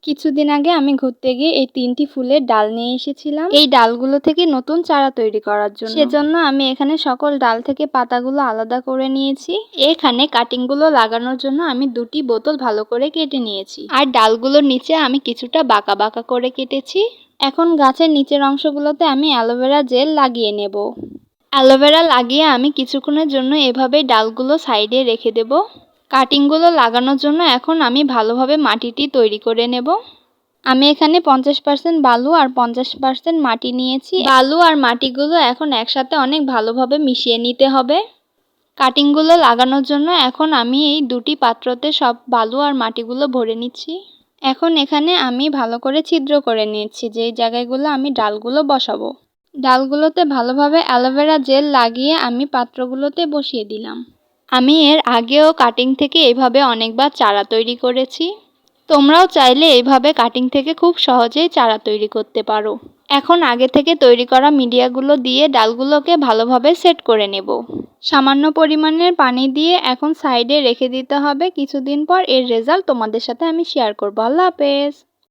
কিছুদিন আগে আমি ঘুরতে গিয়ে এই 3টি ফুলের ডাল নিয়ে এসেছিলাম এই ডালগুলো থেকে নতুন চারা তৈরি করার জন্য। সেজন্য আমি এখানে সকল ডাল থেকে পাতাগুলো আলাদা করে নিয়েছি। এখানে কাটিংগুলো লাগানোর জন্য আমি 2টি বোতল ভালো করে কেটে নিয়েছি। আর ডালগুলোর নিচে আমি কিছুটা বাঁকা বাঁকা করে কেটেছি। এখন গাছের নিচের অংশগুলোতে আমি অ্যালোভেরা জেল লাগিয়ে নেব। অ্যালোভেরা লাগিয়ে আমি কিছুক্ষণের জন্য এভাবেই ডালগুলো সাইডে রেখে দেব। কাটিংগুলো লাগানোর জন্য এখন আমি ভালোভাবে মাটিটি তৈরি করে নেব। আমি এখানে 50% বালু আর 50% মাটি নিয়েছি। বালু আর মাটিগুলো এখন একসাথে অনেক ভালোভাবে মিশিয়ে নিতে হবে। কাটিংগুলো লাগানোর জন্য এখন আমি এই 2টি পাত্রতে সব বালু আর মাটিগুলো ভরে নিচ্ছি। এখন এখানে আমি ভালো করে ছিদ্র করে নিচ্ছি যেই জায়গাগুলো আমি ডালগুলো বসাবো। ডালগুলোতে ভালোভাবে অ্যালোভেরা জেল লাগিয়ে আমি পাত্রগুলোতে বসিয়ে দিলাম। আমি এর আগেও কাটিং থেকে এইভাবে অনেকবার চারা তৈরি করেছি। তোমরাও চাইলে এইভাবে কাটিং থেকে খুব সহজেই চারা তৈরি করতে পারো। এখন আগে থেকে তৈরি করা মিডিয়াগুলো দিয়ে ডালগুলোকে ভালোভাবে সেট করে নেব। সামান্য পরিমাণের পানি দিয়ে এখন সাইডে রেখে দিতে হবে। কিছুদিন পর এর রেজাল্ট তোমাদের সাথে আমি শেয়ার করব। আল্লাহ হাফেজ।